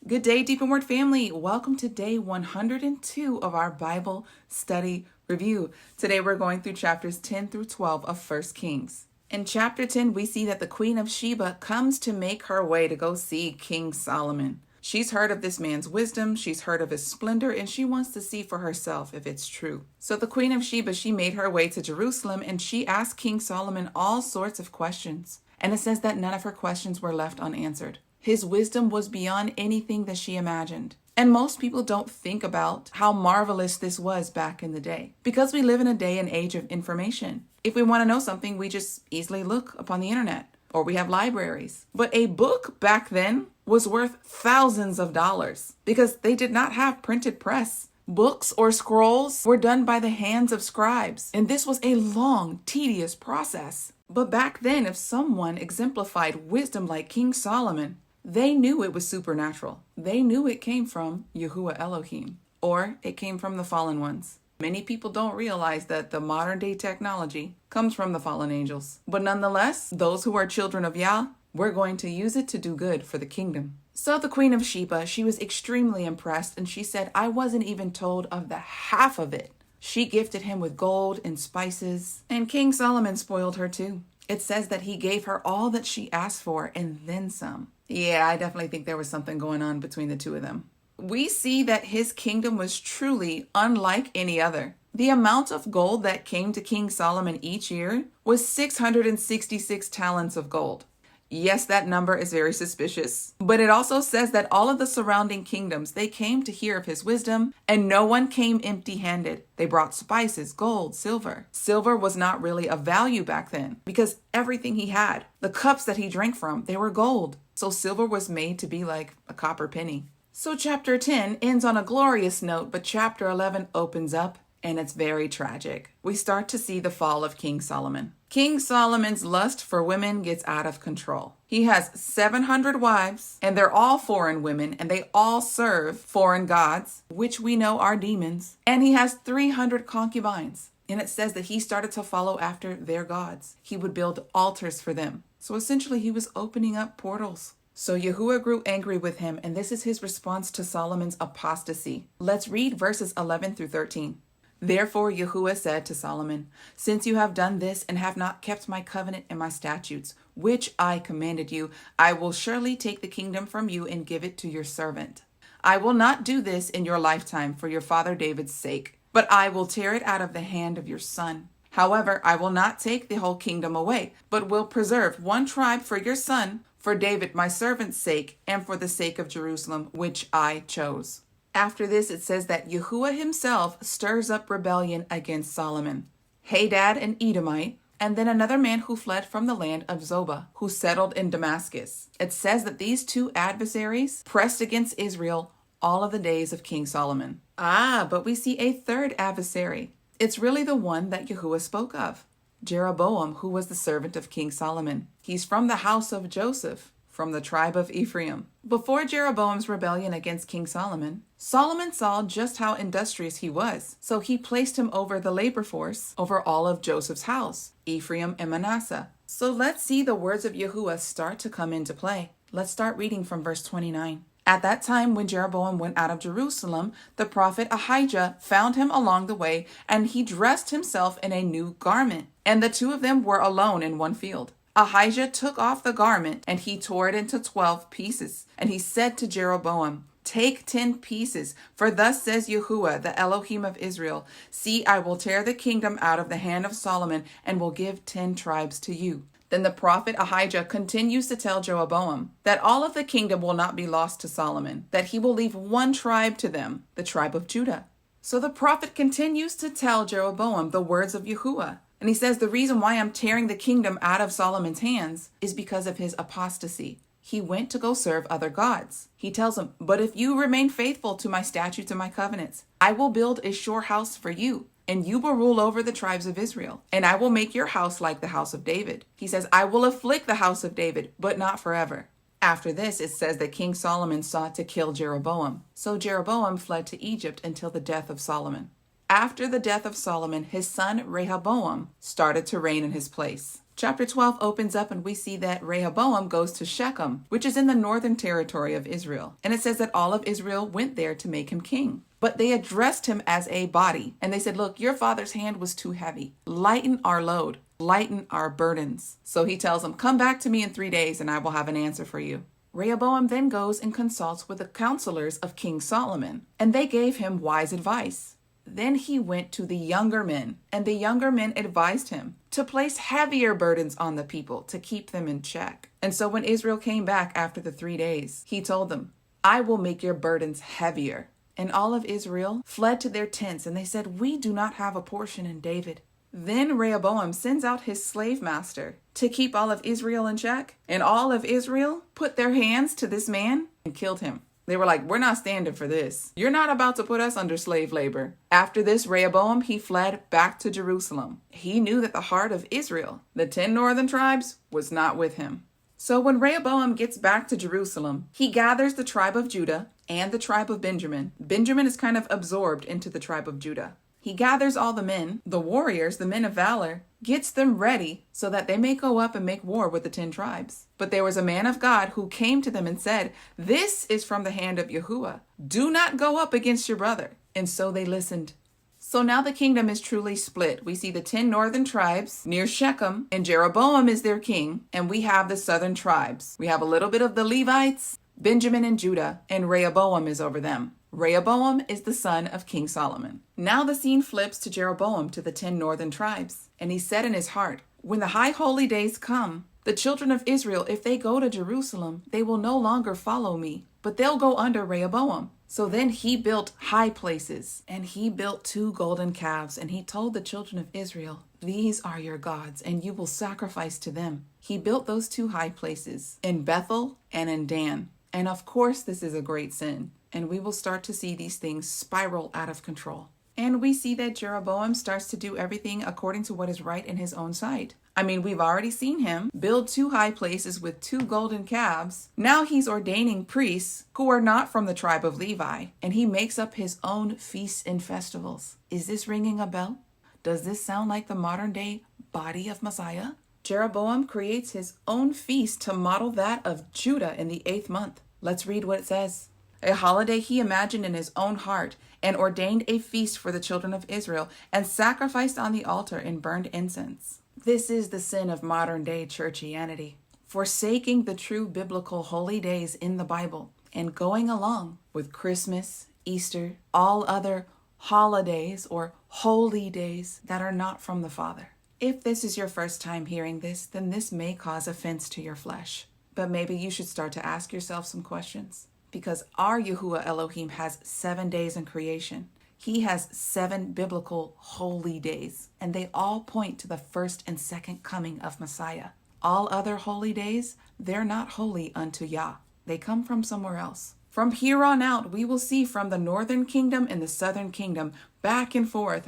Good day, Deep in Word family. Welcome to day 102 of our Bible study review. Today we're going through chapters 10 through 12 of 1 Kings. In chapter 10, we see that the Queen of Sheba comes to make her way to go see King Solomon. She's heard of this man's wisdom, she's heard of his splendor, and she wants to see for herself if it's true. So the Queen of Sheba, she made her way to Jerusalem and she asked King Solomon all sorts of questions. And it says that none of her questions were left unanswered. His wisdom was beyond anything that she imagined. And most people don't think about how marvelous this was back in the day, because we live in a day and age of information. If we want to know something, we just easily look upon the internet, or we have libraries. But a book back then was worth thousands of dollars because they did not have printed press. Books or scrolls were done by the hands of scribes, and this was a long, tedious process. But back then, if someone exemplified wisdom like King Solomon, they knew it was supernatural. They knew it came from Yeshua Elohim, or it came from the fallen ones. Many people don't realize that the modern day technology comes from the fallen angels. But nonetheless, those who are children of Yah, we're going to use it to do good for the kingdom. So the Queen of Sheba, she was extremely impressed, and she said, I wasn't even told of the half of it. She gifted him with gold and spices, and King Solomon spoiled her too. It says that he gave her all that she asked for and then some. Yeah, I definitely think there was something going on between the two of them. We see that his kingdom was truly unlike any other. The amount of gold that came to King Solomon each year was 666 talents of gold. Yes, that number is very suspicious, but it also says that all of the surrounding kingdoms, they came to hear of his wisdom, and no one came empty-handed. They brought spices, gold, silver. Silver was not really of value back then because everything he had, the cups that he drank from, they were gold. So silver was made to be like a copper penny. So chapter 10 ends on a glorious note, but chapter 11 opens up and it's very tragic. We start to see the fall of King Solomon. King Solomon's lust for women gets out of control. He has 700 wives, and they're all foreign women, and they all serve foreign gods, which we know are demons. And he has 300 concubines. And it says that he started to follow after their gods. He would build altars for them. So essentially, he was opening up portals. So Yahuwah grew angry with him, and this is his response to Solomon's apostasy. Let's read verses 11 through 13. Therefore Yahuwah said to Solomon, since you have done this and have not kept my covenant and my statutes, which I commanded you, I will surely take the kingdom from you and give it to your servant. I will not do this in your lifetime for your father David's sake, but I will tear it out of the hand of your son. However, I will not take the whole kingdom away, but will preserve one tribe for your son, for David my servant's sake, and for the sake of Jerusalem, which I chose. After this, it says that Yahuwah himself stirs up rebellion against Solomon. Hadad, an Edomite, and then another man who fled from the land of Zobah, who settled in Damascus. It says that these two adversaries pressed against Israel all of the days of King Solomon. But we see a third adversary. It's really the one that Yahuwah spoke of. Jeroboam, who was the servant of King Solomon. He's from the house of Joseph, from the tribe of Ephraim. Before Jeroboam's rebellion against King Solomon, Solomon saw just how industrious he was, so he placed him over the labor force over all of Joseph's house, Ephraim and Manasseh. So let's see the words of Yahuwah start to come into play. Let's start reading from verse 29. At that time, when Jeroboam went out of Jerusalem, the prophet Ahijah found him along the way, and he dressed himself in a new garment, and the two of them were alone in one field. Ahijah took off the garment, and he tore it into 12 pieces. And he said to Jeroboam, take 10 pieces, for thus says Yahuwah, the Elohim of Israel, see, I will tear the kingdom out of the hand of Solomon, and will give 10 tribes to you. Then the prophet Ahijah continues to tell Jeroboam that all of the kingdom will not be lost to Solomon, that he will leave one tribe to them, the tribe of Judah. So the prophet continues to tell Jeroboam the words of Yahuwah. And he says the reason why I'm tearing the kingdom out of Solomon's hands is because of his apostasy. He went to go serve other gods. He tells him, but if you remain faithful to my statutes and my covenants, I will build a sure house for you, and you will rule over the tribes of Israel, and I will make your house like the house of David. He says, I will afflict the house of David, but not forever. After this, it says that King Solomon sought to kill Jeroboam. So Jeroboam fled to Egypt until the death of Solomon. After the death of Solomon, his son Rehoboam started to reign in his place. Chapter 12 opens up and we see that Rehoboam goes to Shechem, which is in the northern territory of Israel. And it says that all of Israel went there to make him king. But they addressed him as a body. And they said, look, your father's hand was too heavy. Lighten our load. Lighten our burdens. So he tells them, come back to me in 3 days and I will have an answer for you. Rehoboam then goes and consults with the counselors of King Solomon. And they gave him wise advice. Then he went to the younger men, and the younger men advised him to place heavier burdens on the people to keep them in check. And so when Israel came back after the 3 days, he told them, I will make your burdens heavier. And all of Israel fled to their tents, and they said, we do not have a portion in David. Then Rehoboam sends out his slave master to keep all of Israel in check, and all of Israel put their hands to this man and killed him. They were like, we're not standing for this. You're not about to put us under slave labor. After this, Rehoboam, he fled back to Jerusalem. He knew that the heart of Israel, the 10 northern tribes, was not with him. So when Rehoboam gets back to Jerusalem, he gathers the tribe of Judah and the tribe of Benjamin. Benjamin is kind of absorbed into the tribe of Judah. He gathers all the men, the warriors, the men of valor, gets them ready so that they may go up and make war with the 10 tribes. But there was a man of God who came to them and said, this is from the hand of Yahuwah. Do not go up against your brother. And so they listened. So now the kingdom is truly split. We see the 10 northern tribes near Shechem, and Jeroboam is their king. And we have the southern tribes. We have a little bit of the Levites, Benjamin and Judah, and Rehoboam is over them. Rehoboam is the son of King Solomon. Now the scene flips to Jeroboam, to the 10 northern tribes. And he said in his heart, when the high holy days come, the children of Israel, if they go to Jerusalem, they will no longer follow me, but they'll go under Rehoboam. So then he built high places, and he built 2 golden calves, and he told the children of Israel, these are your gods, and you will sacrifice to them. He built those 2 high places in Bethel and in Dan. And of course, this is a great sin. And we will start to see these things spiral out of control. And we see that Jeroboam starts to do everything according to what is right in his own sight. I mean, we've already seen him build 2 high places with 2 golden calves. Now he's ordaining priests who are not from the tribe of Levi. And he makes up his own feasts and festivals. Is this ringing a bell? Does this sound like the modern day body of Messiah? Jeroboam creates his own feast to model that of Judah in the 8th month. Let's read what it says. A holiday he imagined in his own heart, and ordained a feast for the children of Israel, and sacrificed on the altar and burned incense. This is the sin of modern day churchianity, forsaking the true biblical holy days in the Bible, and going along with Christmas, Easter, all other holidays or holy days that are not from the Father. If this is your first time hearing this, then this may cause offense to your flesh. But maybe you should start to ask yourself some questions. Because our Yahuwah Elohim has 7 days in creation. He has 7 biblical holy days, and they all point to the first and second coming of Messiah. All other holy days, they're not holy unto Yah. They come from somewhere else. From here on out, we will see from the northern kingdom and the southern kingdom, back and forth,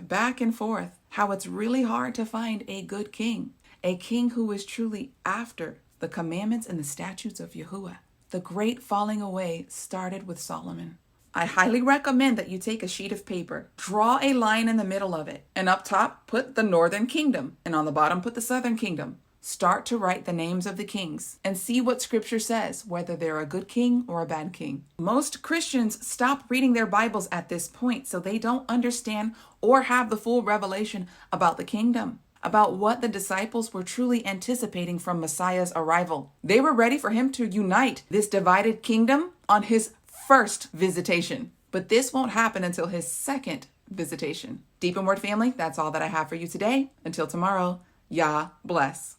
how it's really hard to find a good king. A king who is truly after the commandments and the statutes of Yahuwah. The great falling away started with Solomon. I highly recommend that you take a sheet of paper, draw a line in the middle of it, and up top put the northern kingdom, and on the bottom put the southern kingdom. Start to write the names of the kings and see what scripture says, whether they're a good king or a bad king. Most Christians stop reading their Bibles at this point, so they don't understand or have the full revelation about the kingdom, about what the disciples were truly anticipating from Messiah's arrival. They were ready for him to unite this divided kingdom on his first visitation. But this won't happen until his second visitation. Deep in Word family, that's all that I have for you today. Until tomorrow, Yah bless.